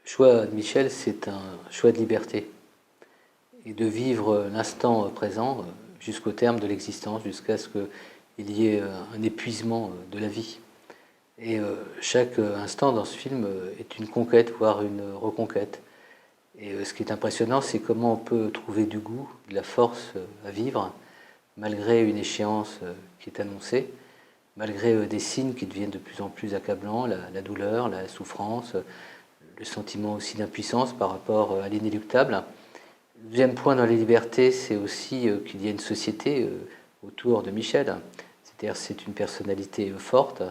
choix de Michel, c'est un choix de liberté et de vivre l'instant présent jusqu'au terme de l'existence, jusqu'à ce qu'il y ait un épuisement de la vie. Et chaque instant dans ce film est une conquête, voire une reconquête. Et ce qui est impressionnant, c'est comment on peut trouver du goût, de la force à vivre, malgré une échéance qui est annoncée, malgré des signes qui deviennent de plus en plus accablants, la douleur, la souffrance, le sentiment aussi d'impuissance par rapport à l'inéluctable. Le deuxième point dans les libertés, c'est aussi qu'il y a une société autour de Michel. C'est-à-dire c'est une personnalité forte,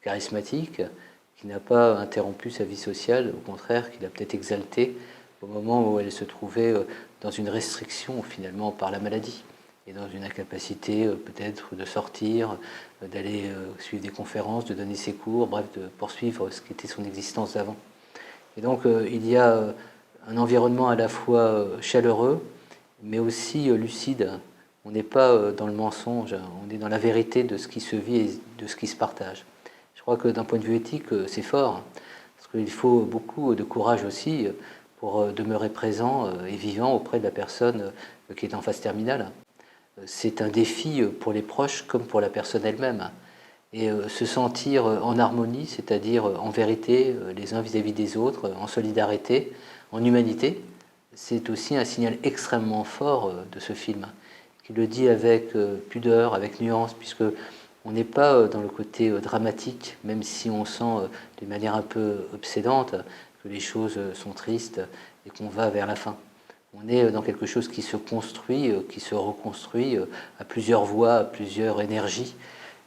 charismatique, qui n'a pas interrompu sa vie sociale, au contraire, qui l'a peut-être exaltée au moment où elle se trouvait dans une restriction finalement par la maladie et dans une incapacité peut-être de sortir, d'aller suivre des conférences, de donner ses cours, bref, de poursuivre ce qui était son existence d'avant. Et donc il y a un environnement à la fois chaleureux, mais aussi lucide. On n'est pas dans le mensonge, on est dans la vérité de ce qui se vit et de ce qui se partage. Je crois que d'un point de vue éthique, c'est fort, parce qu'il faut beaucoup de courage aussi pour demeurer présent et vivant auprès de la personne qui est en phase terminale. C'est un défi pour les proches comme pour la personne elle-même. Et se sentir en harmonie, c'est-à-dire en vérité les uns vis-à-vis des autres, en solidarité, en humanité, c'est aussi un signal extrêmement fort de ce film, qui le dit avec pudeur, avec nuance, puisque on n'est pas dans le côté dramatique, même si on sent de manière un peu obsédante que les choses sont tristes et qu'on va vers la fin. On est dans quelque chose qui se construit, qui se reconstruit à plusieurs voies, à plusieurs énergies.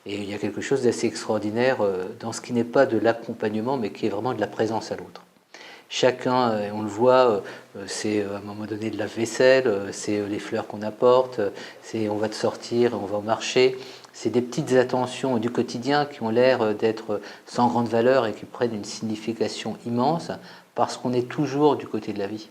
Et il y a quelque chose d'assez extraordinaire dans ce qui n'est pas de l'accompagnement, mais qui est vraiment de la présence à l'autre. Chacun, on le voit, c'est à un moment donné de la vaisselle, c'est les fleurs qu'on apporte, c'est on va te sortir, on va au marché. C'est des petites attentions du quotidien qui ont l'air d'être sans grande valeur et qui prennent une signification immense parce qu'on est toujours du côté de la vie.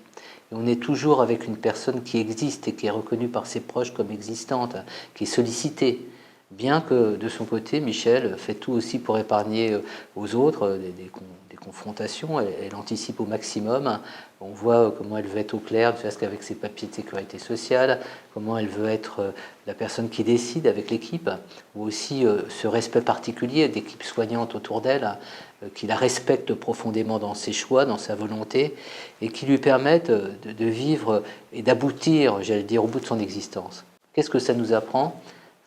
Et on est toujours avec une personne qui existe et qui est reconnue par ses proches comme existante, qui est sollicitée. Bien que de son côté, Michel fait tout aussi pour épargner aux autres des confrontations, elle anticipe au maximum. On voit comment elle veut être au clair, ne serait-ce qu'avec ses papiers de sécurité sociale, comment elle veut être la personne qui décide avec l'équipe, ou aussi ce respect particulier d'équipe soignante autour d'elle, qui la respecte profondément dans ses choix, dans sa volonté, et qui lui permettent de vivre et d'aboutir, j'allais dire, au bout de son existence. Qu'est-ce que ça nous apprend ?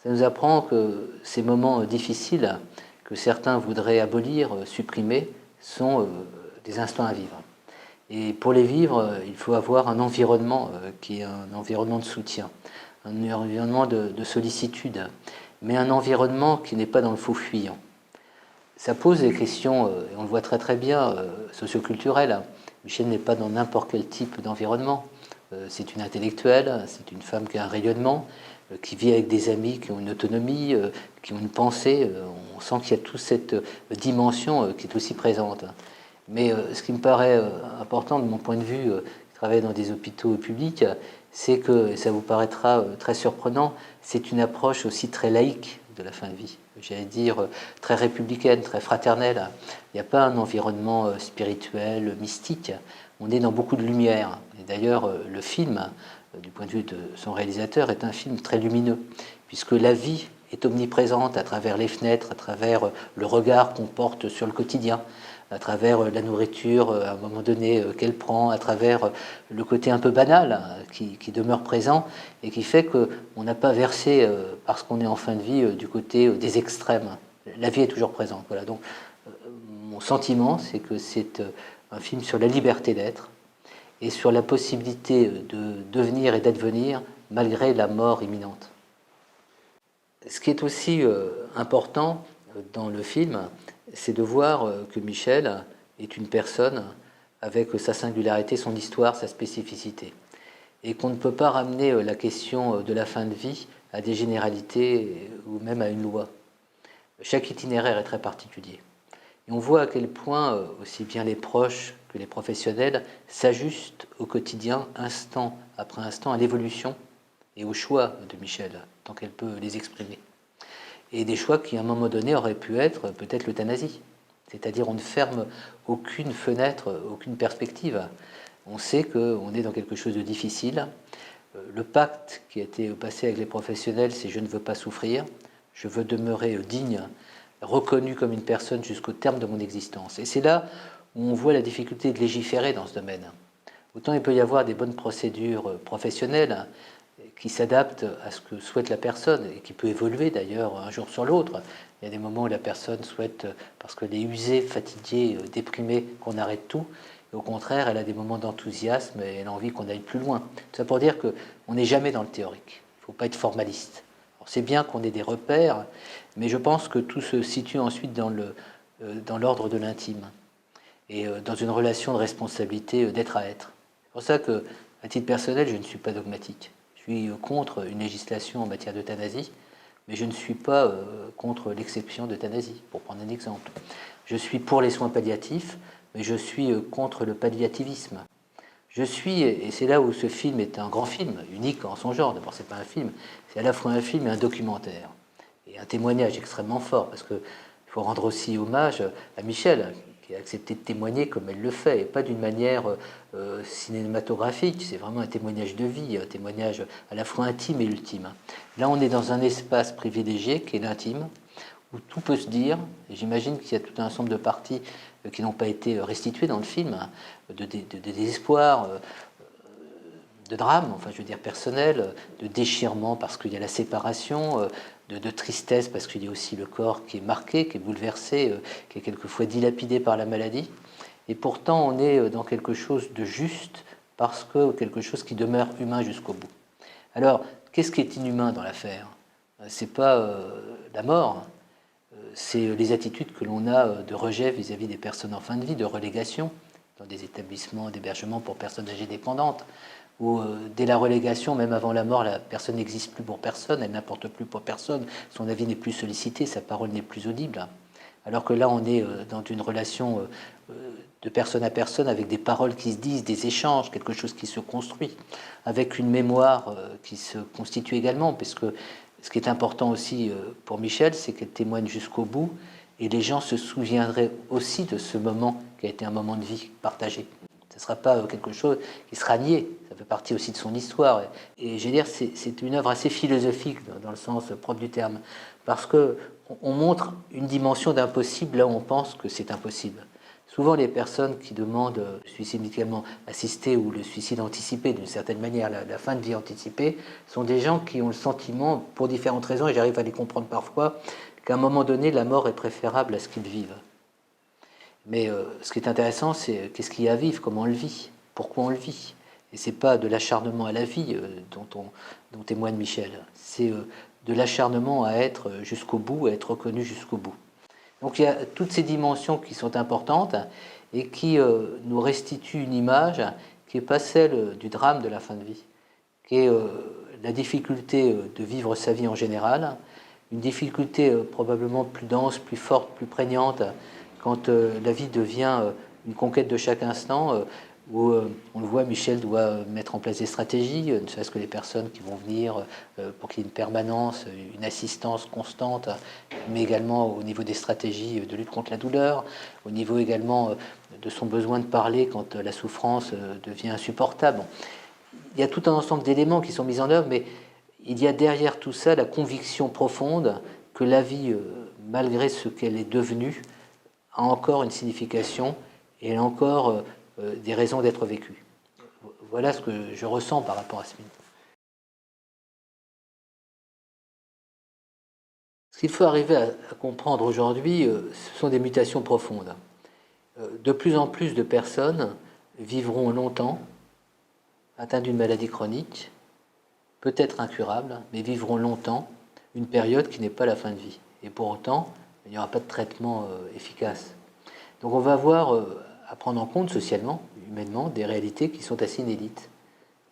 Ça nous apprend que ces moments difficiles que certains voudraient abolir, supprimer, sont des instants à vivre. Et pour les vivre, il faut avoir un environnement qui est un environnement de soutien, un environnement de sollicitude, mais un environnement qui n'est pas dans le faux fuyant. Ça pose des questions, et on le voit très très bien, socioculturelles. Michel n'est pas dans n'importe quel type d'environnement. C'est une intellectuelle, c'est une femme qui a un rayonnement, qui vit avec des amis qui ont une autonomie, qui ont une pensée. On sent qu'il y a toute cette dimension qui est aussi présente. Mais ce qui me paraît important de mon point de vue, qui travaille dans des hôpitaux publics, c'est que, et ça vous paraîtra très surprenant, c'est une approche aussi très laïque de la fin de vie. J'allais dire très républicaine, très fraternelle. Il n'y a pas un environnement spirituel, mystique. On est dans beaucoup de lumière. Et d'ailleurs, le film, du point de vue de son réalisateur, est un film très lumineux, puisque la vie est omniprésente à travers les fenêtres, à travers le regard qu'on porte sur le quotidien, à travers la nourriture à un moment donné qu'elle prend, à travers le côté un peu banal qui demeure présent et qui fait qu'on n'a pas versé, parce qu'on est en fin de vie, du côté des extrêmes. La vie est toujours présente. Voilà. Donc, mon sentiment, c'est que c'est un film sur la liberté d'être et sur la possibilité de devenir et d'advenir malgré la mort imminente. Ce qui est aussi important dans le film, c'est de voir que Michel est une personne avec sa singularité, son histoire, sa spécificité. Et qu'on ne peut pas ramener la question de la fin de vie à des généralités ou même à une loi. Chaque itinéraire est très particulier. Et on voit à quel point, aussi bien les proches que les professionnels s'ajustent au quotidien, instant après instant, à l'évolution et aux choix de Michel, tant qu'elle peut les exprimer. Et des choix qui, à un moment donné, auraient pu être peut-être l'euthanasie. C'est-à-dire on ne ferme aucune fenêtre, aucune perspective. On sait qu'on est dans quelque chose de difficile. Le pacte qui a été passé avec les professionnels, c'est « je ne veux pas souffrir, je veux demeurer digne, reconnu comme une personne jusqu'au terme de mon existence ». Et c'est là où on voit la difficulté de légiférer dans ce domaine. Autant il peut y avoir des bonnes procédures professionnelles qui s'adaptent à ce que souhaite la personne et qui peut évoluer d'ailleurs un jour sur l'autre. Il y a des moments où la personne souhaite, parce qu'elle est usée, fatiguée, déprimée, qu'on arrête tout. Et au contraire, elle a des moments d'enthousiasme et elle a envie qu'on aille plus loin. Tout ça pour dire qu'on n'est jamais dans le théorique. Il ne faut pas être formaliste. C'est bien qu'on ait des repères, mais je pense que tout se situe ensuite dans l'ordre de l'intime et dans une relation de responsabilité d'être à être. C'est pour ça que, à titre personnel, je ne suis pas dogmatique. Je suis contre une législation en matière d'euthanasie, mais je ne suis pas contre l'exception d'euthanasie, pour prendre un exemple. Je suis pour les soins palliatifs, mais je suis contre le palliativisme. Je suis, et c'est là où ce film est un grand film, unique en son genre, d'abord c'est pas un film, c'est à la fois un film et un documentaire, et un témoignage extrêmement fort, parce qu'il faut rendre aussi hommage à Michel, qui a accepté de témoigner comme elle le fait, et pas d'une manière cinématographique, c'est vraiment un témoignage de vie, un témoignage à la fois intime et ultime. Là on est dans un espace privilégié qui est l'intime, où tout peut se dire, et j'imagine qu'il y a tout un ensemble de parties qui n'ont pas été restituées dans le film, de désespoir, de drame, enfin je veux dire personnel, de déchirement parce qu'il y a la séparation, de tristesse parce qu'il y a aussi le corps qui est marqué, qui est bouleversé, qui est quelquefois dilapidé par la maladie. Et pourtant on est dans quelque chose de juste parce que quelque chose qui demeure humain jusqu'au bout. Alors, qu'est-ce qui est inhumain dans l'affaire? C'est pas la mort, c'est les attitudes que l'on a de rejet vis-à-vis des personnes en fin de vie, de relégation dans des établissements d'hébergement pour personnes âgées dépendantes, où dès la relégation, même avant la mort, la personne n'existe plus pour personne, elle n'apporte plus pour personne, son avis n'est plus sollicité, sa parole n'est plus audible. Alors que là, on est dans une relation de personne à personne, avec des paroles qui se disent, des échanges, quelque chose qui se construit, avec une mémoire qui se constitue également, parce que ce qui est important aussi pour Michel, c'est qu'elle témoigne jusqu'au bout, et les gens se souviendraient aussi de ce moment qui a été un moment de vie partagé. Ce ne sera pas quelque chose qui sera nié, ça fait partie aussi de son histoire. Et je veux dire, c'est une œuvre assez philosophique dans le sens propre du terme, parce qu'on montre une dimension d'impossible là où on pense que c'est impossible. Souvent, les personnes qui demandent le suicide médicalement assisté ou le suicide anticipé, d'une certaine manière, la fin de vie anticipée, sont des gens qui ont le sentiment, pour différentes raisons, et j'arrive à les comprendre parfois, qu'à un moment donné, la mort est préférable à ce qu'ils vivent. Mais ce qui est intéressant, c'est qu'est-ce qu'il y a à vivre, comment on le vit, pourquoi on le vit. Et ce n'est pas de l'acharnement à la vie dont témoigne Michel, c'est de l'acharnement à être jusqu'au bout, à être reconnu jusqu'au bout. Donc il y a toutes ces dimensions qui sont importantes et qui nous restituent une image qui n'est pas celle du drame de la fin de vie, qui est la difficulté de vivre sa vie en général, une difficulté probablement plus dense, plus forte, plus prégnante, quand la vie devient une conquête de chaque instant, où on le voit, Michel doit mettre en place des stratégies, ne serait-ce que les personnes qui vont venir pour qu'il y ait une permanence, une assistance constante, mais également au niveau des stratégies de lutte contre la douleur, au niveau également de son besoin de parler quand la souffrance devient insupportable. Bon, il y a tout un ensemble d'éléments qui sont mis en œuvre, mais il y a derrière tout ça la conviction profonde que la vie, malgré ce qu'elle est devenue, a encore une signification et elle a encore des raisons d'être vécues. Voilà ce que je ressens par rapport à ce film. Ce qu'il faut arriver à comprendre aujourd'hui, ce sont des mutations profondes. De plus en plus de personnes vivront longtemps, atteintes d'une maladie chronique, peut-être incurable, mais vivront longtemps une période qui n'est pas la fin de vie. Et pour autant, il n'y aura pas de traitement efficace. Donc on va avoir à prendre en compte socialement, humainement, des réalités qui sont assez inédites.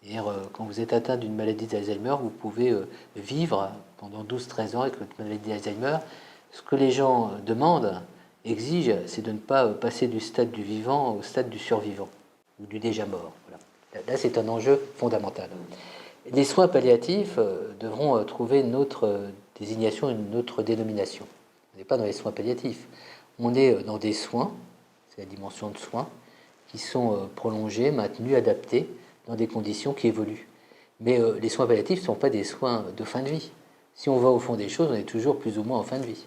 C'est-à-dire, quand vous êtes atteint d'une maladie d'Alzheimer, vous pouvez vivre pendant 12-13 ans avec votre maladie d'Alzheimer. Ce que les gens demandent, exigent, c'est de ne pas passer du stade du vivant au stade du survivant, ou du déjà mort. Voilà. Là, c'est un enjeu fondamental. Les soins palliatifs devront trouver une autre désignation, une autre dénomination. On n'est pas dans les soins palliatifs. on est dans des soins, c'est la dimension de soins, qui sont prolongés, maintenus, adaptés, dans des conditions qui évoluent. Mais les soins palliatifs ne sont pas des soins de fin de vie. Si on va au fond des choses, on est toujours plus ou moins en fin de vie.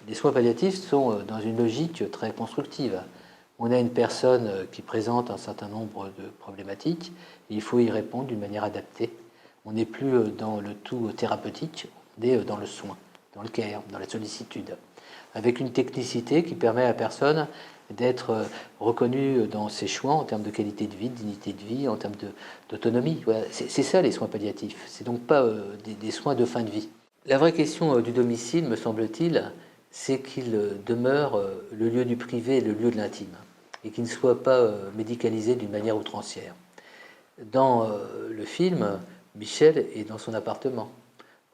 Les soins palliatifs sont dans une logique très constructive. On a une personne qui présente un certain nombre de problématiques, et il faut y répondre d'une manière adaptée. On n'est plus dans le tout thérapeutique, on est dans le soin, dans le care, dans la sollicitude, avec une technicité qui permet à la personne d'être reconnue dans ses choix en termes de qualité de vie, de dignité de vie, en termes d'autonomie. Voilà. C'est ça les soins palliatifs, c'est donc pas des soins de fin de vie. La vraie question du domicile, me semble-t-il, c'est qu'il demeure le lieu du privé et le lieu de l'intime, et qu'il ne soit pas médicalisé d'une manière outrancière. Dans le film, Michel est dans son appartement.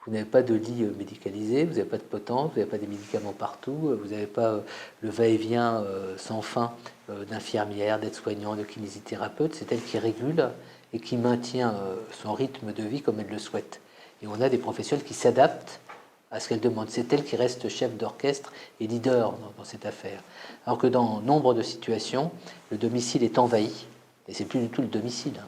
Vous n'avez pas de lit médicalisé, vous n'avez pas de potence, vous n'avez pas des médicaments partout, vous n'avez pas le va-et-vient sans fin d'infirmières, d'aides-soignants, de kinésithérapeutes. C'est elle qui régule et qui maintient son rythme de vie comme elle le souhaite. Et on a des professionnels qui s'adaptent à ce qu'elle demande. C'est elle qui reste chef d'orchestre et leader dans cette affaire. Alors que dans nombre de situations, le domicile est envahi, et c'est plus du tout le domicile.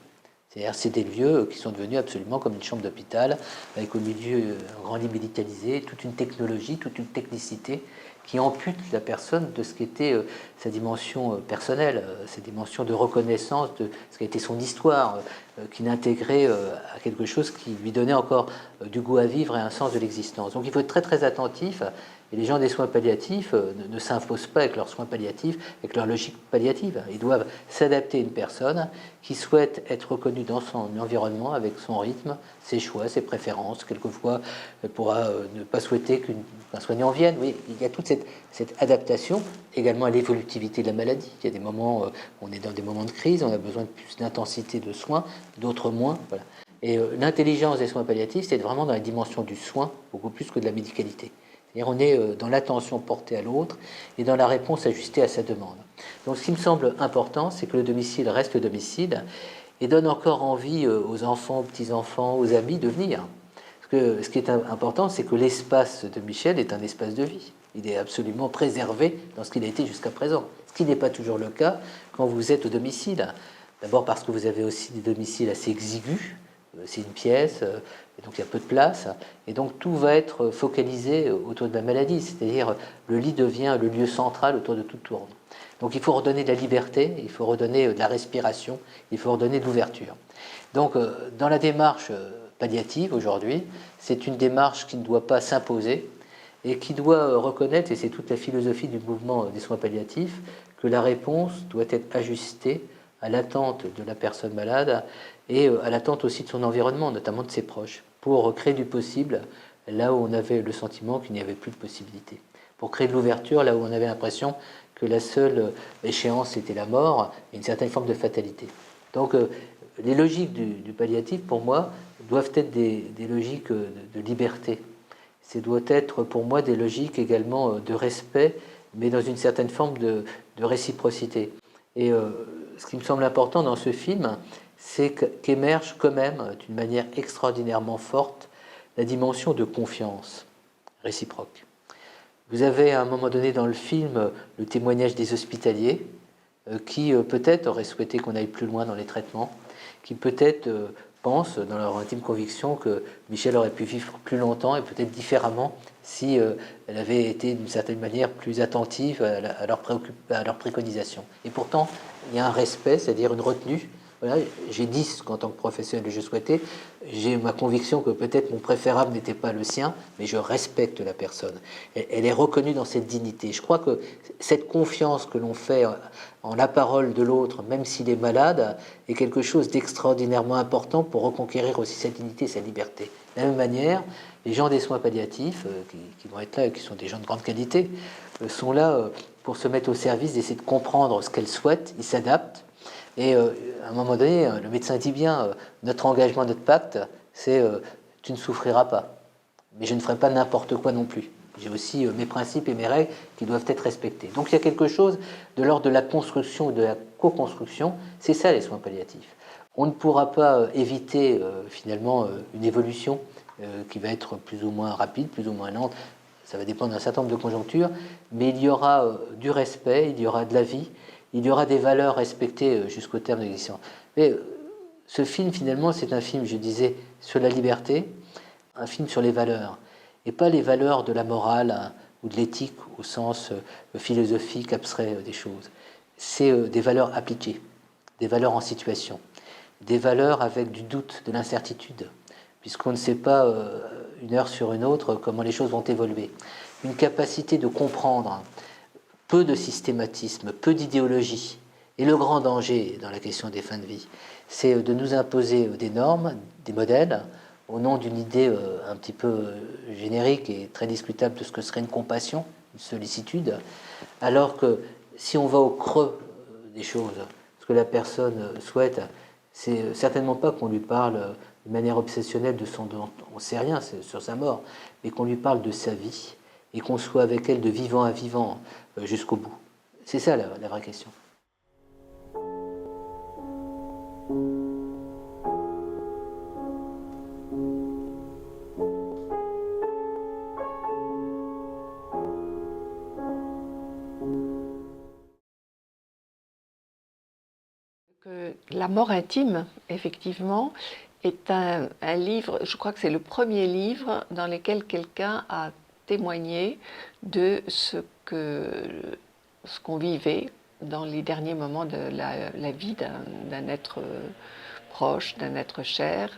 C'est-à-dire c'est des lieux qui sont devenus absolument comme une chambre d'hôpital, avec au milieu un grand lit médicalisé, toute une technologie, toute une technicité qui ampute la personne de ce qu'était sa dimension personnelle, sa dimension de reconnaissance de ce qu'a été son histoire, qui l'intégrait à quelque chose qui lui donnait encore du goût à vivre et un sens de l'existence. Donc il faut être très très attentif. Et les gens des soins palliatifs ne s'imposent pas avec leurs soins palliatifs, avec leur logique palliative. Ils doivent s'adapter à une personne qui souhaite être reconnue dans son environnement avec son rythme, ses choix, ses préférences. Quelquefois, elle pourra ne pas souhaiter qu'un soignant vienne. Oui, il y a toute cette adaptation également à l'évolutivité de la maladie. Il y a des moments, on est dans des moments de crise, on a besoin de plus d'intensité de soins, d'autres moins. Voilà. Et l'intelligence des soins palliatifs, c'est vraiment dans la dimension du soin, beaucoup plus que de la médicalité. C'est-à-dire on est dans l'attention portée à l'autre et dans la réponse ajustée à sa demande. Donc ce qui me semble important, c'est que le domicile reste domicile et donne encore envie aux enfants, aux petits-enfants, aux amis de venir. Parce que ce qui est important, c'est que l'espace de Michel est un espace de vie. Il est absolument préservé dans ce qu'il a été jusqu'à présent. Ce qui n'est pas toujours le cas quand vous êtes au domicile. D'abord parce que vous avez aussi des domiciles assez exigus. C'est une pièce, et donc il y a peu de place, et donc tout va être focalisé autour de la maladie, c'est-à-dire le lit devient le lieu central autour de tout tourne. Donc il faut redonner de la liberté, il faut redonner de la respiration, il faut redonner de l'ouverture. Donc dans la démarche palliative aujourd'hui, c'est une démarche qui ne doit pas s'imposer et qui doit reconnaître, et c'est toute la philosophie du mouvement des soins palliatifs, que la réponse doit être ajustée à l'attente de la personne malade et à l'attente aussi de son environnement, notamment de ses proches, pour créer du possible là où on avait le sentiment qu'il n'y avait plus de possibilité, pour créer de l'ouverture là où on avait l'impression que la seule échéance était la mort et une certaine forme de fatalité. Donc les logiques du palliatif, pour moi, doivent être des logiques de liberté. Ça doit être pour moi des logiques également de respect, mais dans une certaine forme de réciprocité. Et ce qui me semble important dans ce film, c'est qu'émerge quand même, d'une manière extraordinairement forte, la dimension de confiance réciproque. Vous avez à un moment donné dans le film le témoignage des hospitaliers qui peut-être auraient souhaité qu'on aille plus loin dans les traitements, qui peut-être pensent dans leur intime conviction que Michel aurait pu vivre plus longtemps et peut-être différemment si elle avait été d'une certaine manière plus attentive à leurs préconisations. Et pourtant, il y a un respect, c'est-à-dire une retenue. Voilà, j'ai dit qu'en tant que professionnel je souhaitais, j'ai ma conviction que peut-être mon préférable n'était pas le sien, mais je respecte la personne. Elle est reconnue dans cette dignité. Je crois que cette confiance que l'on fait en la parole de l'autre, même s'il est malade, est quelque chose d'extraordinairement important pour reconquérir aussi sa dignité et sa liberté. De la même manière, les gens des soins palliatifs, qui vont être là et qui sont des gens de grande qualité, sont là pour se mettre au service, d'essayer de comprendre ce qu'elles souhaitent, ils s'adaptent. Et à un moment donné, le médecin dit bien, notre engagement, notre pacte, c'est tu ne souffriras pas. Mais je ne ferai pas n'importe quoi non plus. J'ai aussi mes principes et mes règles qui doivent être respectés. Donc il y a quelque chose de l'ordre de la construction ou de la co-construction. C'est ça les soins palliatifs. On ne pourra pas éviter finalement une évolution qui va être plus ou moins rapide, plus ou moins lente. ça va dépendre d'un certain nombre de conjonctures, mais il y aura du respect, il y aura de la vie, il y aura des valeurs respectées jusqu'au terme de l'existence. Mais ce film, finalement, c'est un film, je disais, sur la liberté, un film sur les valeurs, et pas les valeurs de la morale hein, ou de l'éthique au sens philosophique, abstrait des choses. C'est des valeurs appliquées, des valeurs en situation, des valeurs avec du doute, de l'incertitude, puisqu'on ne sait pas une heure sur une autre comment les choses vont évoluer. Une capacité de comprendre, peu de systématisme, peu d'idéologie. Et le grand danger dans la question des fins de vie, c'est de nous imposer des normes, des modèles, au nom d'une idée un petit peu générique et très discutable de ce que serait une compassion, une sollicitude, alors que si on va au creux des choses, ce que la personne souhaite, c'est certainement pas qu'on lui parle de manière obsessionnelle de son... On ne sait rien sur sa mort, mais qu'on lui parle de sa vie et qu'on soit avec elle de vivant à vivant jusqu'au bout. C'est ça la vraie question. La mort intime, effectivement, est un livre, je crois que c'est le premier livre dans lequel quelqu'un a témoigné de ce qu'on vivait dans les derniers moments de la vie d'un être proche, d'un être cher.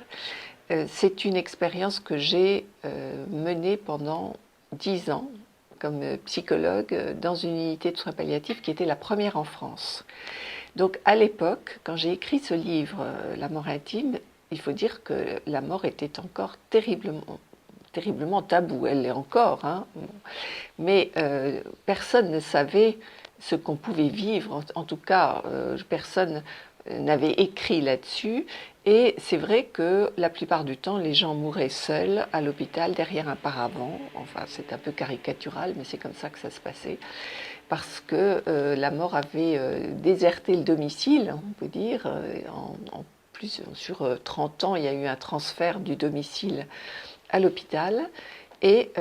C'est une expérience que j'ai menée pendant 10 ans comme psychologue dans une unité de soins palliatifs qui était la première en France. Donc à l'époque, quand j'ai écrit ce livre, La mort intime, il faut dire que la mort était encore terriblement tabou. Elle l'est encore, hein. Mais personne ne savait ce qu'on pouvait vivre. En tout cas, personne n'avait écrit là-dessus. Et c'est vrai que la plupart du temps, les gens mouraient seuls à l'hôpital, derrière un paravent. Enfin, c'est un peu caricatural, mais c'est comme ça que ça se passait. Parce que la mort avait déserté le domicile, on peut dire. Sur 30 ans, il y a eu un transfert du domicile à l'hôpital. Et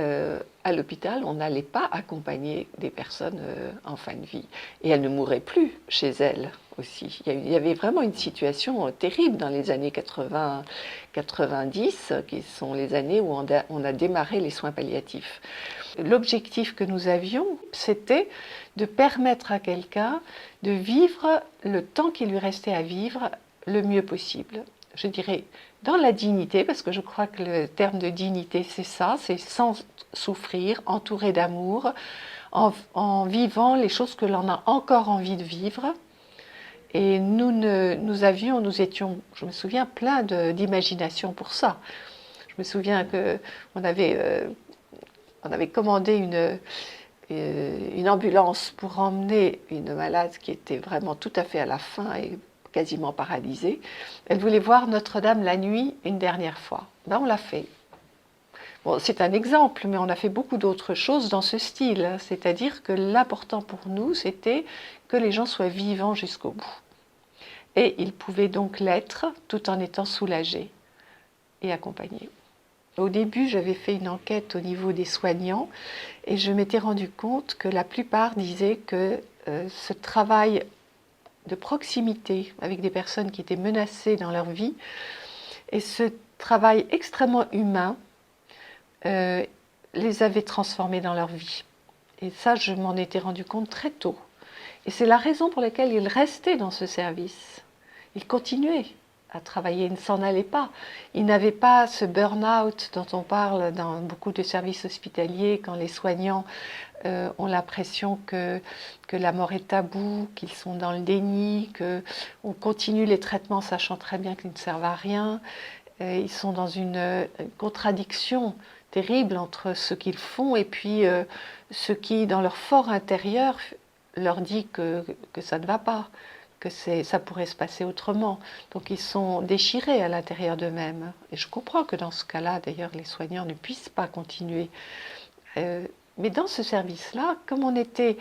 à l'hôpital, on n'allait pas accompagner des personnes en fin de vie. Et elles ne mouraient plus chez elles aussi. Il y avait vraiment une situation terrible dans les années 80-90, qui sont les années où on a démarré les soins palliatifs. L'objectif que nous avions, c'était de permettre à quelqu'un de vivre le temps qui lui restait à vivre le mieux possible. Je dirais dans la dignité, parce que je crois que le terme de dignité, c'est ça, c'est sans souffrir, entouré d'amour, en vivant les choses que l'on a encore envie de vivre. Et nous étions, je me souviens, plein d'imagination pour ça. Je me souviens qu'on avait commandé une ambulance pour emmener une malade qui était vraiment tout à fait à la fin et quasiment paralysée. Elle voulait voir Notre-Dame la nuit une dernière fois. Ben, on l'a fait. Bon, c'est un exemple, mais on a fait beaucoup d'autres choses dans ce style. C'est-à-dire que l'important pour nous, c'était que les gens soient vivants jusqu'au bout. Et ils pouvaient donc l'être tout en étant soulagés et accompagnés. Au début, j'avais fait une enquête au niveau des soignants et je m'étais rendu compte que la plupart disaient que ce travail de proximité avec des personnes qui étaient menacées dans leur vie et ce travail extrêmement humain les avait transformés dans leur vie. Et ça, je m'en étais rendu compte très tôt. Et c'est la raison pour laquelle ils restaient dans ce service. Ils continuaient à travailler, ils ne s'en allaient pas. Ils n'avaient pas ce burn-out dont on parle dans beaucoup de services hospitaliers, quand les soignants ont l'impression que la mort est taboue, qu'ils sont dans le déni, qu'on continue les traitements sachant très bien qu'ils ne servent à rien. Ils sont dans une contradiction terrible entre ce qu'ils font et puis ce qui, dans leur fort intérieur, leur dit que ça ne va pas, que ça pourrait se passer autrement. Donc ils sont déchirés à l'intérieur d'eux-mêmes. Et je comprends que dans ce cas-là, d'ailleurs, les soignants ne puissent pas continuer. Mais dans ce service-là, comme on était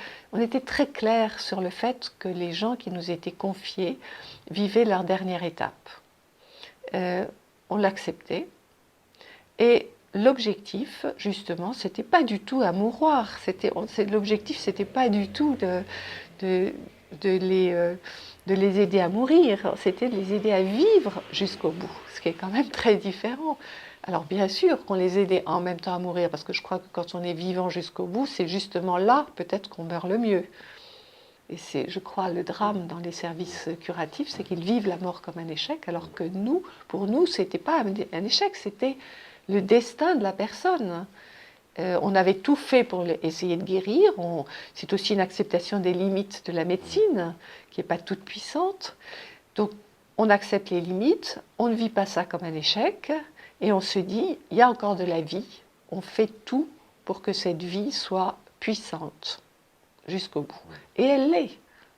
très clair sur le fait que les gens qui nous étaient confiés vivaient leur dernière étape, on l'acceptait. Et l'objectif, justement, c'était pas du tout à mouroir. L'objectif, c'était pas du tout de, de les aider à mourir, c'était de les aider à vivre jusqu'au bout, ce qui est quand même très différent. Alors bien sûr qu'on les aidait en même temps à mourir, parce que je crois que quand on est vivant jusqu'au bout, c'est justement là peut-être qu'on meurt le mieux. Et c'est, je crois, le drame dans les services curatifs, c'est qu'ils vivent la mort comme un échec, alors que nous, pour nous, c'était pas un échec, c'était le destin de la personne. On avait tout fait pour essayer de guérir. C'est aussi une acceptation des limites de la médecine, qui n'est pas toute puissante. Donc, on accepte les limites, on ne vit pas ça comme un échec, et on se dit, il y a encore de la vie, on fait tout pour que cette vie soit puissante jusqu'au bout. Et elle l'est.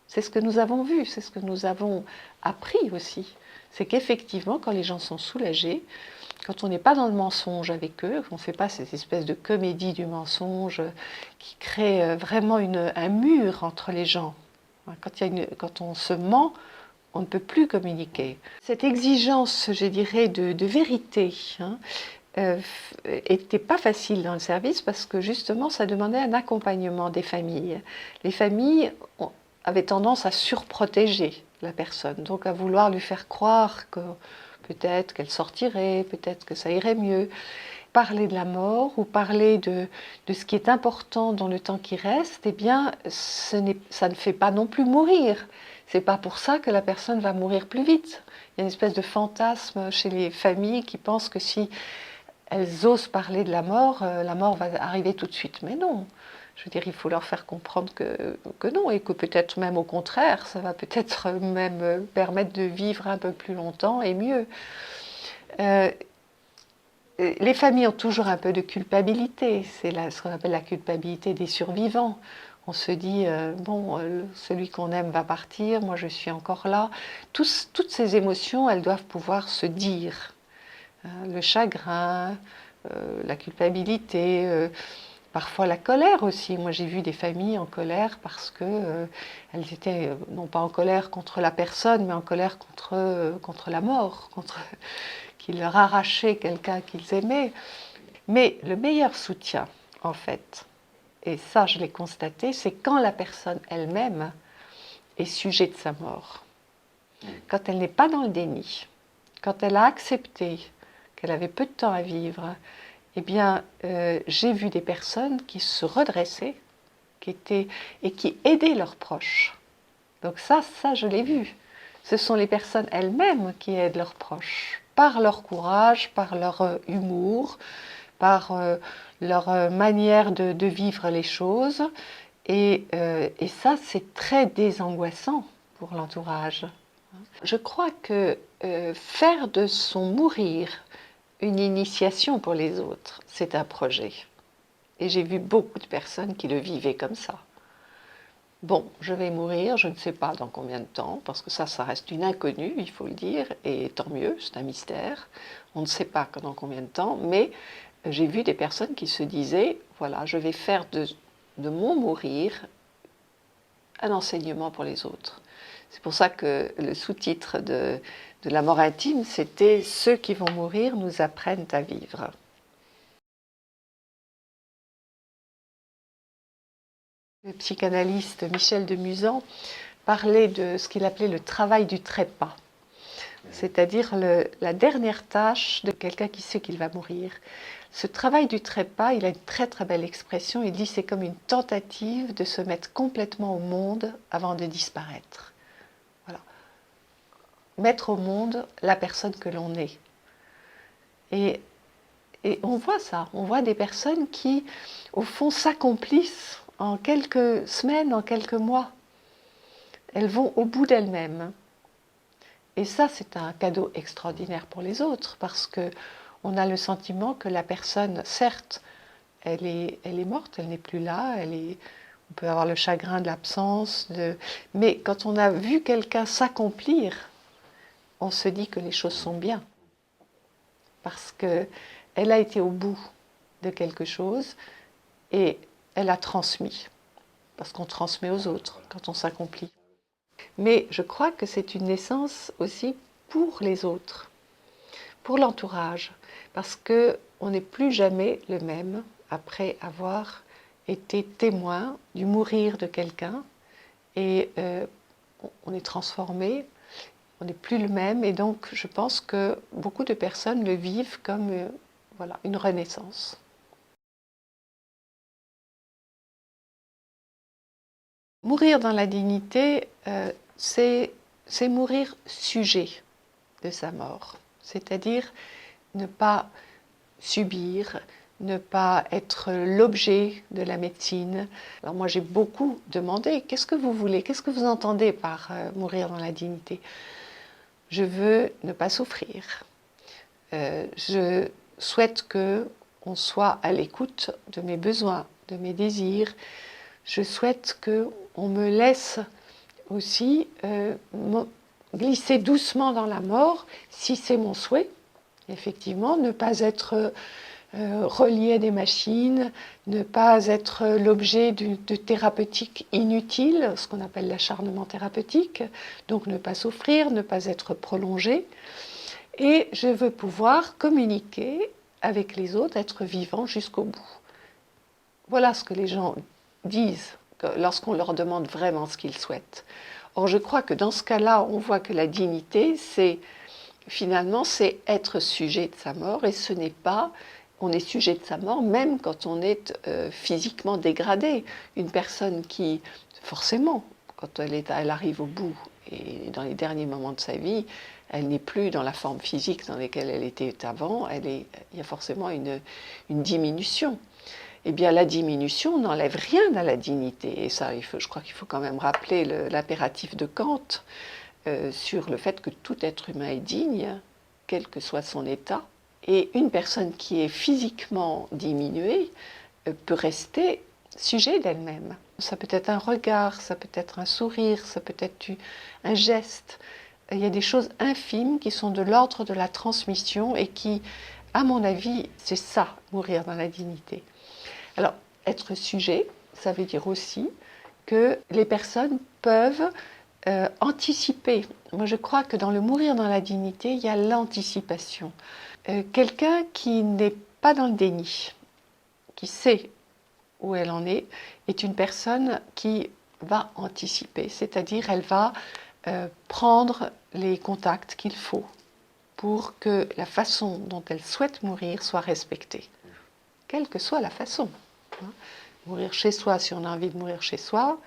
C'est ce que nous avons vu, c'est ce que nous avons appris aussi. C'est qu'effectivement, quand les gens sont soulagés, quand on n'est pas dans le mensonge avec eux, qu'on ne fait pas cette espèce de comédie du mensonge qui crée vraiment un mur entre les gens. Quand on se ment, on ne peut plus communiquer. Cette exigence, je dirais, de vérité était pas facile dans le service parce que justement, ça demandait un accompagnement des familles. Les familles avaient tendance à surprotéger la personne, donc à vouloir lui faire croire que peut-être qu'elle sortirait, peut-être que ça irait mieux. Parler de la mort ou parler de ce qui est important dans le temps qui reste, eh bien, ça ne fait pas non plus mourir. C'est pas pour ça que la personne va mourir plus vite. Il y a une espèce de fantasme chez les familles qui pensent que si elles osent parler de la mort va arriver tout de suite. Mais non. Je veux dire, il faut leur faire comprendre que non, et que peut-être même au contraire, ça va peut-être même permettre de vivre un peu plus longtemps et mieux. Les familles ont toujours un peu de culpabilité, c'est ce qu'on appelle la culpabilité des survivants. On se dit, celui qu'on aime va partir, moi je suis encore là. Toutes ces émotions, elles doivent pouvoir se dire. Le chagrin, la culpabilité, parfois la colère aussi. Moi, j'ai vu des familles en colère parce que elles étaient non pas en colère contre la personne, mais en colère contre la mort, qu'il leur arrachait quelqu'un qu'ils aimaient. Mais le meilleur soutien, en fait, et ça je l'ai constaté, c'est quand la personne elle-même est sujet de sa mort. Quand elle n'est pas dans le déni, quand elle a accepté qu'elle avait peu de temps à vivre, eh bien, j'ai vu des personnes qui se redressaient et qui aidaient leurs proches. Donc ça je l'ai vu. Ce sont les personnes elles-mêmes qui aident leurs proches, par leur courage, par leur humour, par leur manière de vivre les choses. Et ça, c'est très désangoissant pour l'entourage. Je crois que faire de son mourir une initiation pour les autres, c'est un projet. Et j'ai vu beaucoup de personnes qui le vivaient comme ça. Bon, je vais mourir, je ne sais pas dans combien de temps, parce que ça reste une inconnue, il faut le dire, et tant mieux, c'est un mystère. On ne sait pas dans combien de temps, mais j'ai vu des personnes qui se disaient, voilà, je vais faire de mon mourir un enseignement pour les autres. C'est pour ça que le sous-titre de la mort intime, c'était « Ceux qui vont mourir nous apprennent à vivre ». Le psychanalyste Michel de Musan parlait de ce qu'il appelait le travail du trépas, c'est-à-dire la dernière tâche de quelqu'un qui sait qu'il va mourir. Ce travail du trépas, il a une très très belle expression, il dit c'est comme une tentative de se mettre complètement au monde avant de disparaître. Voilà. Mettre au monde la personne que l'on est. Et on voit ça, on voit des personnes qui, au fond, s'accomplissent en quelques semaines, en quelques mois. Elles vont au bout d'elles-mêmes. Et ça, c'est un cadeau extraordinaire pour les autres, parce qu'on a le sentiment que la personne, certes, elle est morte, elle n'est plus là, on peut avoir le chagrin de l'absence, mais quand on a vu quelqu'un s'accomplir, on se dit que les choses sont bien. Parce qu'elle a été au bout de quelque chose et elle a transmis. Parce qu'on transmet aux autres quand on s'accomplit. Mais je crois que c'est une naissance aussi pour les autres. pour l'entourage, parce qu'on n'est plus jamais le même après avoir été témoin du mourir de quelqu'un, et on est transformé, on n'est plus le même, et donc je pense que beaucoup de personnes le vivent comme voilà, une renaissance. Mourir dans la dignité, c'est mourir sujet de sa mort, c'est-à-dire ne pas subir, ne pas être l'objet de la médecine. Alors moi j'ai beaucoup demandé, qu'est-ce que vous voulez, qu'est-ce que vous entendez par mourir dans la dignité? Je veux ne pas souffrir. Je souhaite qu'on soit à l'écoute de mes besoins, de mes désirs. Je souhaite qu'on me laisse aussi glisser doucement dans la mort, si c'est mon souhait. Effectivement, ne pas être relié à des machines, ne pas être l'objet de thérapeutique inutile, ce qu'on appelle l'acharnement thérapeutique, donc ne pas souffrir, ne pas être prolongé. Et je veux pouvoir communiquer avec les autres, être vivant jusqu'au bout. Voilà ce que les gens disent lorsqu'on leur demande vraiment ce qu'ils souhaitent. Or, je crois que dans ce cas-là, on voit que la dignité, finalement, c'est être sujet de sa mort, et ce n'est pas, on est sujet de sa mort même quand on est physiquement dégradé. Une personne qui, forcément, quand elle arrive au bout et dans les derniers moments de sa vie, elle n'est plus dans la forme physique dans laquelle elle était avant, il y a forcément une diminution. Eh bien, la diminution n'enlève rien à la dignité. Et ça, je crois qu'il faut quand même rappeler l'impératif de Kant sur le fait que tout être humain est digne, quel que soit son état. Et une personne qui est physiquement diminuée peut rester sujet d'elle-même. Ça peut être un regard, ça peut être un sourire, ça peut être un geste. Il y a des choses infimes qui sont de l'ordre de la transmission et qui, à mon avis, c'est ça, mourir dans la dignité. Alors, être sujet, ça veut dire aussi que les personnes peuvent anticiper. Moi, je crois que dans le mourir dans la dignité, il y a l'anticipation. Quelqu'un qui n'est pas dans le déni, qui sait où elle en est une personne qui va anticiper, c'est-à-dire elle va prendre les contacts qu'il faut pour que la façon dont elle souhaite mourir soit respectée, quelle que soit la façon. Mourir chez soi si on a envie de mourir chez soi,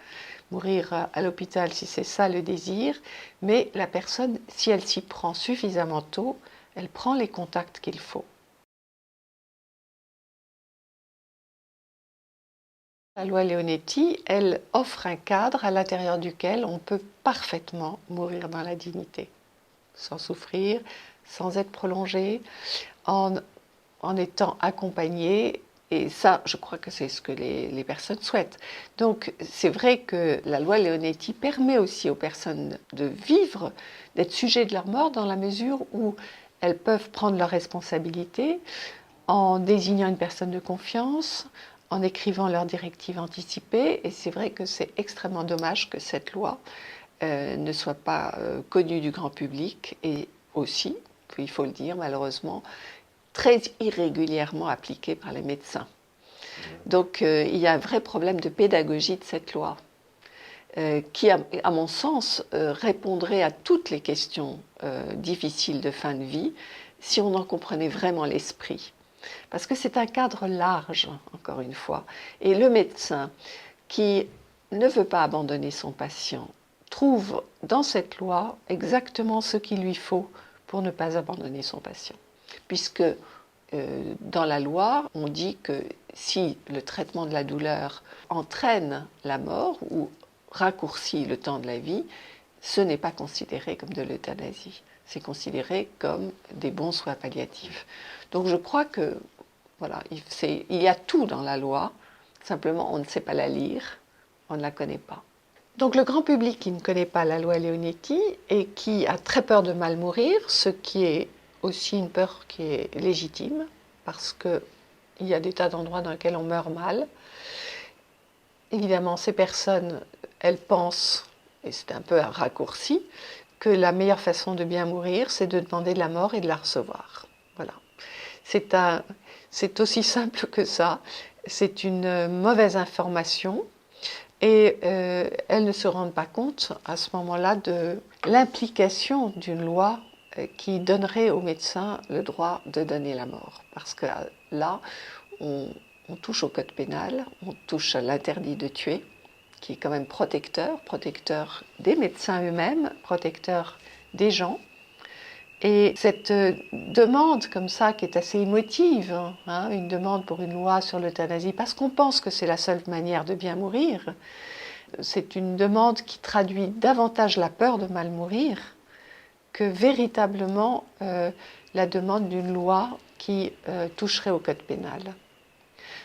mourir à l'hôpital si c'est ça le désir, mais la personne, si elle s'y prend suffisamment tôt, elle prend les contacts qu'il faut. La loi Leonetti, elle offre un cadre à l'intérieur duquel on peut parfaitement mourir dans la dignité, sans souffrir, sans être prolongé, en étant accompagné. Et ça, je crois que c'est ce que les personnes souhaitent. Donc, c'est vrai que la loi Leonetti permet aussi aux personnes de vivre, d'être sujets de leur mort dans la mesure où elles peuvent prendre leurs responsabilités en désignant une personne de confiance, en écrivant leurs directives anticipées. Et c'est vrai que c'est extrêmement dommage que cette loi ne soit pas connue du grand public et aussi, il faut le dire malheureusement, très irrégulièrement appliquée par les médecins. Donc il y a un vrai problème de pédagogie de cette loi qui, à mon sens, répondrait à toutes les questions difficiles de fin de vie si on en comprenait vraiment l'esprit. Parce que c'est un cadre large, encore une fois. Et le médecin qui ne veut pas abandonner son patient trouve dans cette loi exactement ce qu'il lui faut pour ne pas abandonner son patient. Puisque dans la loi, on dit que si le traitement de la douleur entraîne la mort ou raccourcit le temps de la vie, ce n'est pas considéré comme de l'euthanasie. C'est considéré comme des bons soins palliatifs. Donc je crois que voilà, il y a tout dans la loi, simplement on ne sait pas la lire, on ne la connaît pas. Donc le grand public qui ne connaît pas la loi Leonetti et qui a très peur de mal mourir, ce qui est aussi une peur qui est légitime, parce qu'il y a des tas d'endroits dans lesquels on meurt mal. Évidemment, ces personnes, elles pensent, et c'est un peu un raccourci, que la meilleure façon de bien mourir, c'est de demander la mort et de la recevoir. Voilà. C'est aussi simple que ça. C'est une mauvaise information et elles ne se rendent pas compte à ce moment-là de l'implication d'une loi qui donnerait aux médecins le droit de donner la mort. Parce que là, on touche au code pénal, on touche à l'interdit de tuer, qui est quand même protecteur des médecins eux-mêmes, protecteur des gens. Et cette demande comme ça, qui est assez émotive, hein, une demande pour une loi sur l'euthanasie, parce qu'on pense que c'est la seule manière de bien mourir, c'est une demande qui traduit davantage la peur de mal mourir que véritablement la demande d'une loi qui toucherait au code pénal.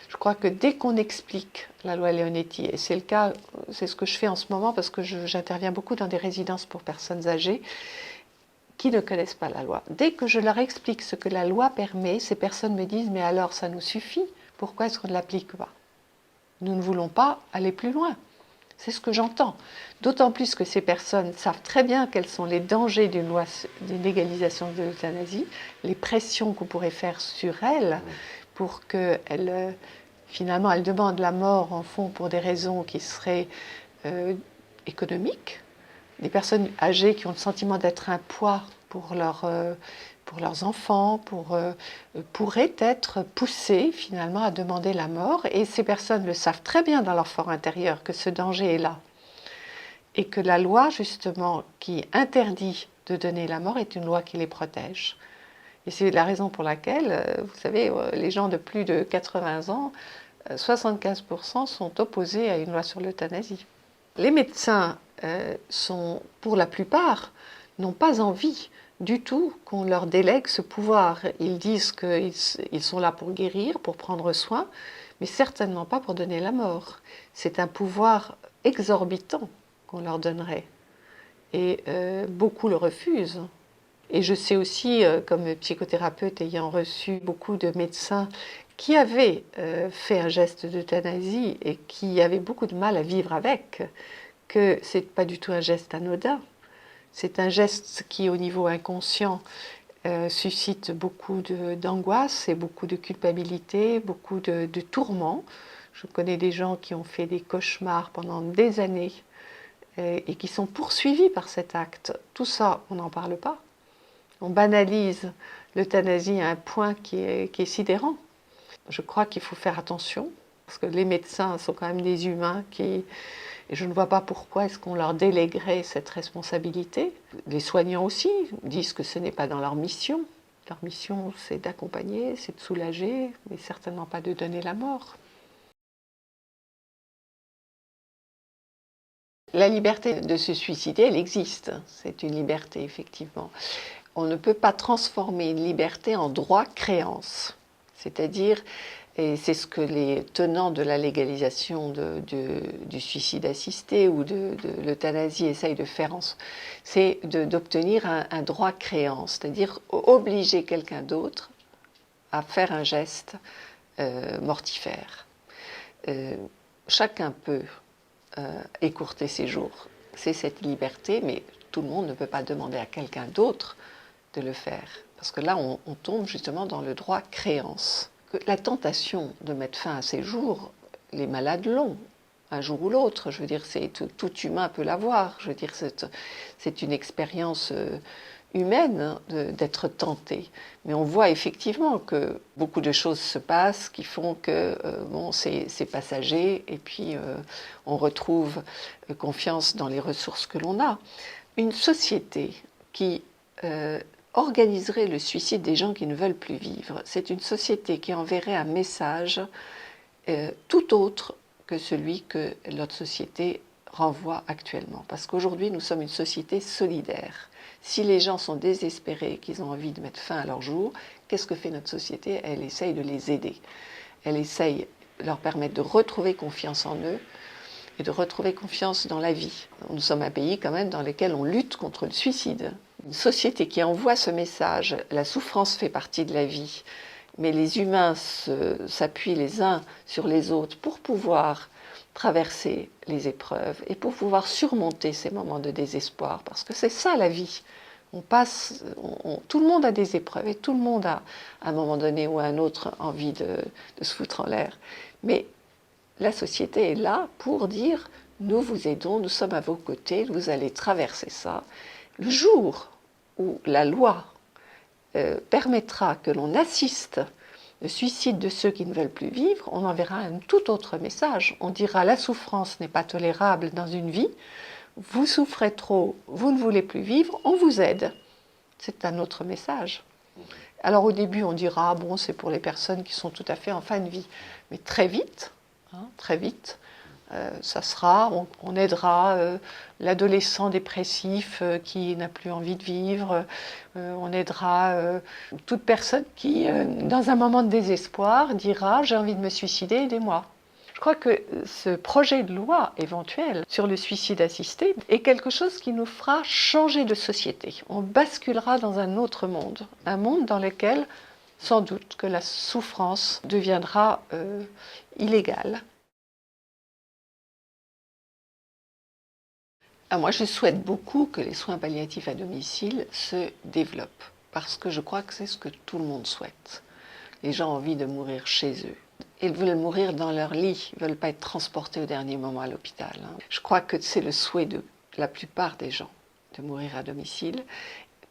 Je crois que dès qu'on explique la loi Leonetti, et c'est le cas, c'est ce que je fais en ce moment parce que j'interviens beaucoup dans des résidences pour personnes âgées qui ne connaissent pas la loi. Dès que je leur explique ce que la loi permet, ces personnes me disent « mais alors ça nous suffit, pourquoi est-ce qu'on ne l'applique pas ?» Nous ne voulons pas aller plus loin. C'est ce que j'entends. D'autant plus que ces personnes savent très bien quels sont les dangers d'une loi, d'une légalisation de l'euthanasie, les pressions qu'on pourrait faire sur elles pour qu'elles, finalement, elles demandent la mort en fond pour des raisons qui seraient économiques. Des personnes âgées qui ont le sentiment d'être un poids pour leurs enfants, pourraient être poussées finalement à demander la mort. Et ces personnes le savent très bien dans leur fort intérieur que ce danger est là. Et que la loi, justement, qui interdit de donner la mort est une loi qui les protège. Et c'est la raison pour laquelle, vous savez, les gens de plus de 80 ans, 75% sont opposés à une loi sur l'euthanasie. Les médecins sont, pour la plupart, n'ont pas envie du tout qu'on leur délègue ce pouvoir. Ils disent qu'ils sont là pour guérir, pour prendre soin, mais certainement pas pour donner la mort. C'est un pouvoir exorbitant qu'on leur donnerait. Et beaucoup le refusent. Et je sais aussi, comme psychothérapeute ayant reçu beaucoup de médecins qui avaient fait un geste d'euthanasie et qui avaient beaucoup de mal à vivre avec, que ce n'est pas du tout un geste anodin. C'est un geste qui, au niveau inconscient, suscite beaucoup d'angoisse et beaucoup de culpabilité, beaucoup de tourments. Je connais des gens qui ont fait des cauchemars pendant des années et qui sont poursuivis par cet acte. Tout ça, on n'en parle pas. On banalise l'euthanasie à un point qui est sidérant. Je crois qu'il faut faire attention, parce que les médecins sont quand même des humains et je ne vois pas pourquoi est-ce qu'on leur déléguerait cette responsabilité. Les soignants aussi disent que ce n'est pas dans leur mission. Leur mission, c'est d'accompagner, c'est de soulager, mais certainement pas de donner la mort. La liberté de se suicider, elle existe. C'est une liberté, effectivement. On ne peut pas transformer une liberté en droit-créance. C'est-à-dire, et c'est ce que les tenants de la légalisation du suicide assisté ou de l'euthanasie essayent de faire, c'est d'obtenir un droit-créance, c'est-à-dire obliger quelqu'un d'autre à faire un geste mortifère. Chacun peut écourter ses jours. C'est cette liberté, mais tout le monde ne peut pas demander à quelqu'un d'autre de le faire. Parce que là, on tombe justement dans le droit-créance. La tentation de mettre fin à ses jours, les malades l'ont, un jour ou l'autre. Je veux dire, tout humain peut l'avoir. Je veux dire, c'est une expérience humaine d'être tenté. Mais on voit effectivement que beaucoup de choses se passent qui font que bon, c'est passager et puis on retrouve confiance dans les ressources que l'on a. Une société qui organiserait le suicide des gens qui ne veulent plus vivre, c'est une société qui enverrait un message tout autre que celui que notre société renvoie actuellement. Parce qu'aujourd'hui, nous sommes une société solidaire. Si les gens sont désespérés, qu'ils ont envie de mettre fin à leur jour, qu'est-ce que fait notre société? Elle essaye de les aider. Elle essaye de leur permettre de retrouver confiance en eux et de retrouver confiance dans la vie. Nous sommes un pays quand même dans lequel on lutte contre le suicide. Une société qui envoie ce message, la souffrance fait partie de la vie, mais les humains s'appuient les uns sur les autres pour pouvoir traverser les épreuves et pour pouvoir surmonter ces moments de désespoir, parce que c'est ça la vie. Tout le monde a des épreuves et tout le monde a, à un moment donné ou à un autre, envie de se foutre en l'air. Mais la société est là pour dire « nous vous aidons, nous sommes à vos côtés, vous allez traverser ça ». Le jour où la loi permettra que l'on assiste au suicide de ceux qui ne veulent plus vivre, on enverra un tout autre message. On dira « la souffrance n'est pas tolérable dans une vie ». Vous souffrez trop, vous ne voulez plus vivre, on vous aide. C'est un autre message. Alors au début, on dira, bon, c'est pour les personnes qui sont tout à fait en fin de vie. Mais très vite, ça sera, on aidera l'adolescent dépressif qui n'a plus envie de vivre, on aidera toute personne qui, dans un moment de désespoir, dira, j'ai envie de me suicider, aidez-moi. Je crois que ce projet de loi éventuel sur le suicide assisté est quelque chose qui nous fera changer de société. On basculera dans un autre monde, un monde dans lequel, sans doute, que la souffrance deviendra illégale. Moi, je souhaite beaucoup que les soins palliatifs à domicile se développent, parce que je crois que c'est ce que tout le monde souhaite. Les gens ont envie de mourir chez eux. Ils veulent mourir dans leur lit, ils ne veulent pas être transportés au dernier moment à l'hôpital. Je crois que c'est le souhait de la plupart des gens, de mourir à domicile,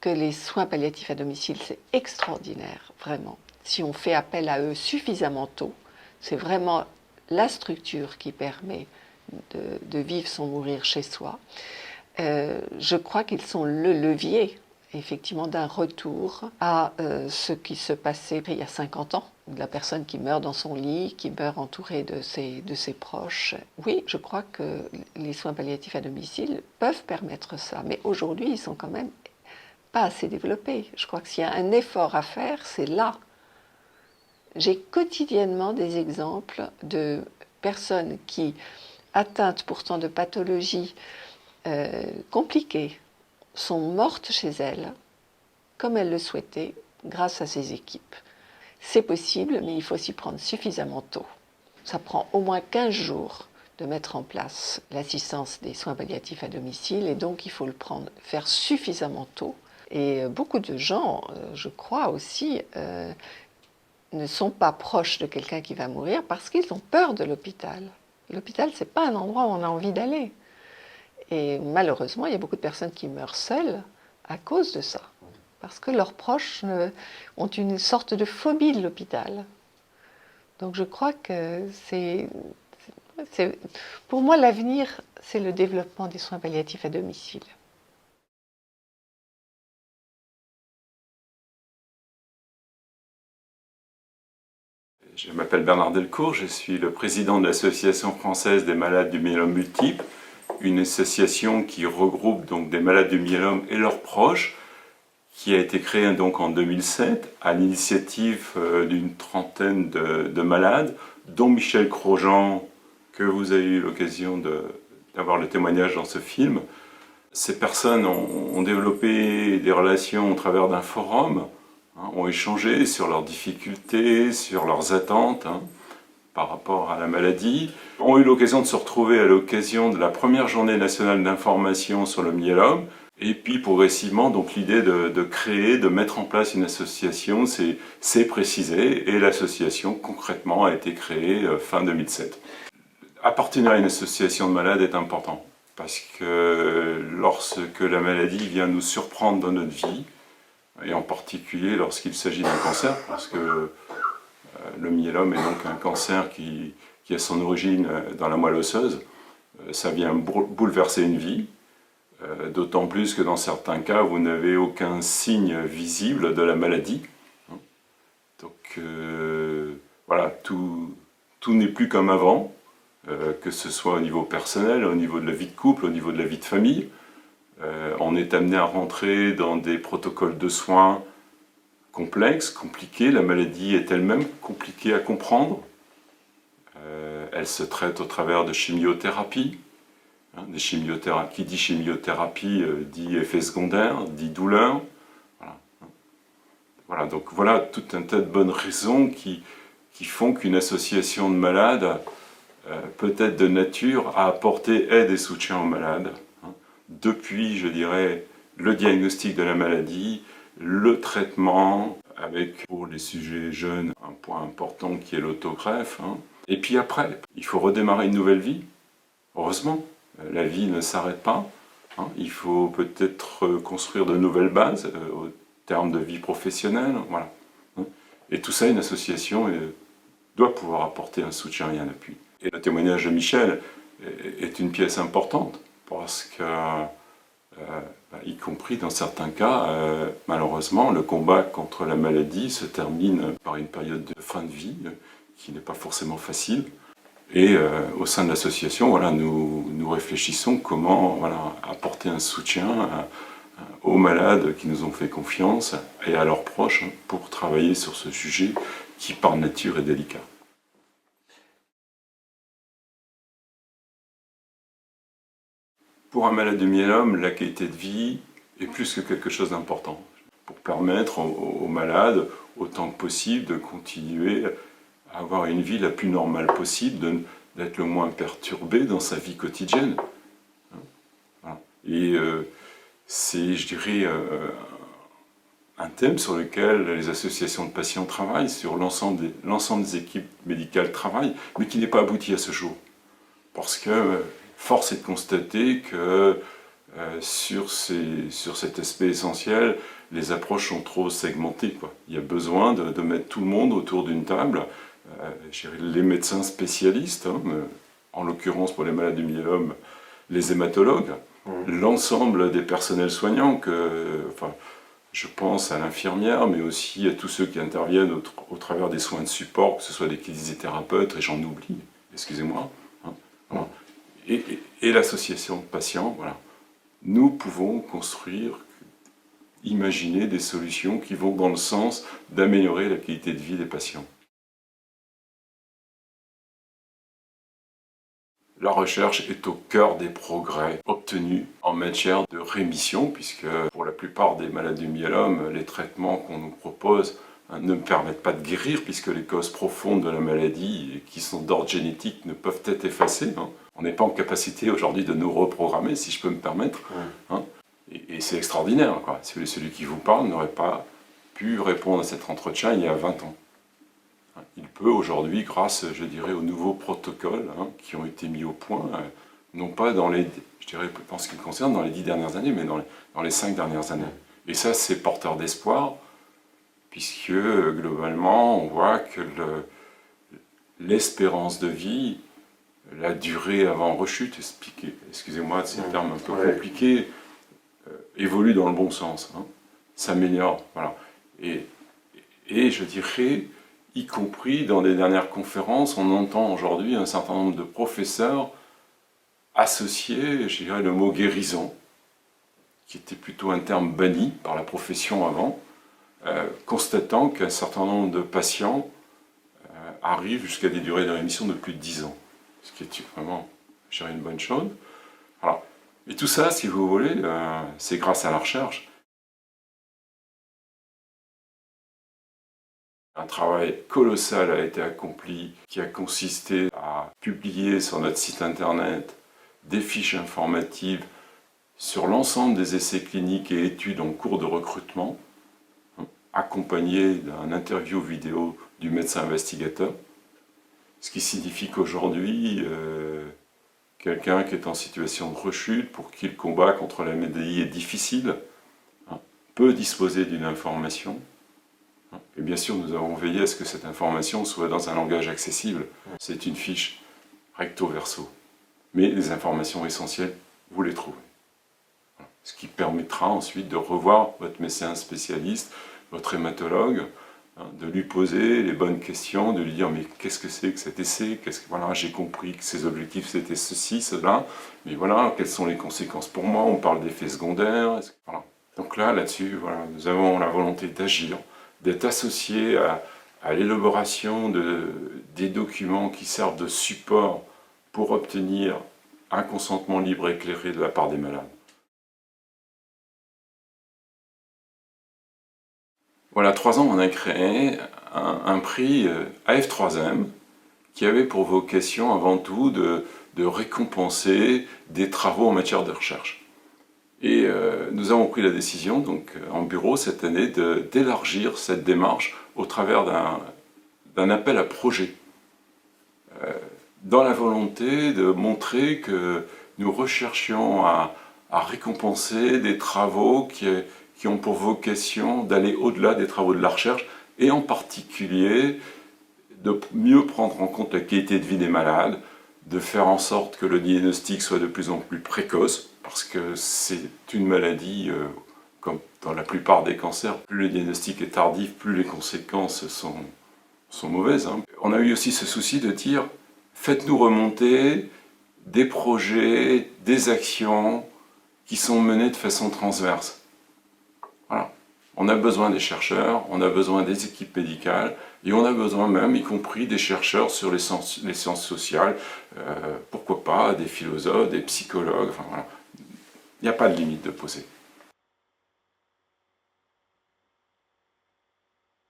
que les soins palliatifs à domicile, c'est extraordinaire, vraiment. Si on fait appel à eux suffisamment tôt, c'est vraiment la structure qui permet de vivre sans mourir chez soi. Je crois qu'ils sont le levier, effectivement, d'un retour à ce qui se passait il y a 50 ans, de la personne qui meurt dans son lit, qui meurt entourée de ses proches. Oui, je crois que les soins palliatifs à domicile peuvent permettre ça, mais aujourd'hui, ils sont quand même pas assez développés. Je crois que s'il y a un effort à faire, c'est là. J'ai quotidiennement des exemples de personnes qui, atteintes pourtant de pathologies compliquées, sont mortes chez elles, comme elles le souhaitaient, grâce à ces équipes. C'est possible, mais il faut s'y prendre suffisamment tôt. Ça prend au moins 15 jours de mettre en place l'assistance des soins palliatifs à domicile, et donc il faut faire suffisamment tôt. Et beaucoup de gens, je crois aussi, ne sont pas proches de quelqu'un qui va mourir parce qu'ils ont peur de l'hôpital. L'hôpital, ce n'est pas un endroit où on a envie d'aller. Et malheureusement, il y a beaucoup de personnes qui meurent seules à cause de ça. Parce que leurs proches ont une sorte de phobie de l'hôpital. Donc je crois que pour moi, l'avenir, c'est le développement des soins palliatifs à domicile. Je m'appelle Bernard Delcourt, je suis le président de l'Association française des malades du myélome multiple, une association qui regroupe donc des malades du myélome et leurs proches, qui a été créée donc en 2007 à l'initiative d'une trentaine de malades, dont Michel Crojan, que vous avez eu l'occasion d'avoir le témoignage dans ce film. Ces personnes ont développé des relations au travers d'un forum, ont échangé sur leurs difficultés, sur leurs attentes par rapport à la maladie, ont eu l'occasion de se retrouver à l'occasion de la première journée nationale d'information sur le myélome, et puis progressivement, donc l'idée de créer, de mettre en place une association s'est précisée, et l'association concrètement a été créée fin 2007. Appartenir à une association de malades est important, parce que lorsque la maladie vient nous surprendre dans notre vie, et en particulier lorsqu'il s'agit d'un cancer, parce que le myélome est donc un cancer qui a son origine dans la moelle osseuse, ça vient bouleverser une vie, d'autant plus que dans certains cas, vous n'avez aucun signe visible de la maladie. Donc voilà, tout n'est plus comme avant, que ce soit au niveau personnel, au niveau de la vie de couple, au niveau de la vie de famille. On est amené à rentrer dans des protocoles de soins complexes, compliqués. La maladie est elle-même compliquée à comprendre. Elle se traite au travers de chimiothérapie. Des chimiothérapies. Qui dit chimiothérapie dit effet secondaire, dit douleur. Voilà, donc voilà tout un tas de bonnes raisons qui font qu'une association de malades peut-être de nature à apporter aide et soutien aux malades, hein, depuis, je dirais, le diagnostic de la maladie, le traitement, avec pour les sujets jeunes un point important qui est l'autogreffe, hein. Et puis après, il faut redémarrer une nouvelle vie, heureusement, la vie ne s'arrête pas, hein. Il faut peut-être construire de nouvelles bases au terme de vie professionnelle, voilà. Et tout ça, une association doit pouvoir apporter un soutien et un appui. Et le témoignage de Michel est une pièce importante, parce que, y compris dans certains cas, malheureusement, le combat contre la maladie se termine par une période de fin de vie qui n'est pas forcément facile. Et au sein de l'association, voilà, nous réfléchissons comment apporter un soutien aux malades qui nous ont fait confiance et à leurs proches pour travailler sur ce sujet qui, par nature, est délicat. Pour un malade de myélome, la qualité de vie est plus que quelque chose d'important pour permettre aux malades, autant que possible, de continuer à avoir une vie la plus normale possible, d'être le moins perturbé dans sa vie quotidienne. Et c'est, je dirais, un thème sur lequel les associations de patients travaillent, sur l'ensemble des équipes médicales travaillent, mais qui n'est pas abouti à ce jour. Parce que force est de constater que sur cet aspect essentiel, les approches sont trop segmentées, quoi. Il y a besoin de mettre tout le monde autour d'une table, les médecins spécialistes, hein, en l'occurrence pour les malades du myélome, les hématologues, l'ensemble des personnels soignants, je pense à l'infirmière, mais aussi à tous ceux qui interviennent au travers des soins de support, que ce soit des kinésithérapeutes, et j'en oublie, excusez-moi, hein, voilà. Et l'association de patients, voilà. Nous pouvons construire, imaginer des solutions qui vont dans le sens d'améliorer la qualité de vie des patients. La recherche est au cœur des progrès obtenus en matière de rémission, puisque pour la plupart des malades du myélome, les traitements qu'on nous propose ne permettent pas de guérir, puisque les causes profondes de la maladie, qui sont d'ordre génétique, ne peuvent être effacées, hein. On n'est pas en capacité aujourd'hui de nous reprogrammer, si je peux me permettre, hein. Et c'est extraordinaire, quoi. Celui qui vous parle n'aurait pas pu répondre à cet entretien il y a 20 ans. Il peut aujourd'hui, grâce, je dirais, aux nouveaux protocoles, hein, qui ont été mis au point, non pas dans les, je dirais, en ce qui me concerne, dans les 10 dernières années, mais dans les 5 dernières années. Et ça, c'est porteur d'espoir, puisque globalement, on voit que l'espérance de vie, la durée avant rechute, excusez-moi de ces termes un peu compliqués, évolue dans le bon sens, hein, s'améliore, voilà. Et je dirais, y compris dans les dernières conférences, on entend aujourd'hui un certain nombre de professeurs associer, je dirais, le mot guérison, qui était plutôt un terme banni par la profession avant, constatant qu'un certain nombre de patients arrivent jusqu'à des durées de rémission de plus de 10 ans, ce qui est vraiment, je dirais, une bonne chose. Alors, et tout ça, si vous voulez, c'est grâce à la recherche. Un travail colossal a été accompli qui a consisté à publier sur notre site internet des fiches informatives sur l'ensemble des essais cliniques et études en cours de recrutement, accompagnées d'un interview vidéo du médecin investigateur, ce qui signifie qu'aujourd'hui, quelqu'un qui est en situation de rechute, pour qui le combat contre la maladie est difficile, peut disposer d'une information. Et bien sûr, nous avons veillé à ce que cette information soit dans un langage accessible. C'est une fiche recto verso. Mais les informations essentielles, vous les trouvez. Ce qui permettra ensuite de revoir votre médecin spécialiste, votre hématologue, de lui poser les bonnes questions, de lui dire mais qu'est-ce que c'est que cet essai, voilà, j'ai compris que ses objectifs c'était ceci, cela, mais voilà, quelles sont les conséquences pour moi, on parle d'effets secondaires, voilà. Donc là-dessus, voilà, nous avons la volonté d'agir, d'être associés à l'élaboration des documents qui servent de support pour obtenir un consentement libre et éclairé de la part des malades. Voilà, 3 ans, on a créé un prix AF3M qui avait pour vocation avant tout de récompenser des travaux en matière de recherche. Et nous avons pris la décision, donc, en bureau cette année, d'élargir cette démarche au travers d'un appel à projet, dans la volonté de montrer que nous recherchions à récompenser des travaux qui ont pour vocation d'aller au-delà des travaux de la recherche, et en particulier de mieux prendre en compte la qualité de vie des malades, de faire en sorte que le diagnostic soit de plus en plus précoce, parce que c'est une maladie, comme dans la plupart des cancers, plus le diagnostic est tardif, plus les conséquences sont mauvaises. On a eu aussi ce souci de dire, faites-nous remonter des projets, des actions qui sont menées de façon transverse. Voilà. On a besoin des chercheurs, on a besoin des équipes médicales, et on a besoin même, y compris des chercheurs sur les sciences sociales, pourquoi pas des philosophes, des psychologues, enfin voilà. Il n'y a pas de limite de poser.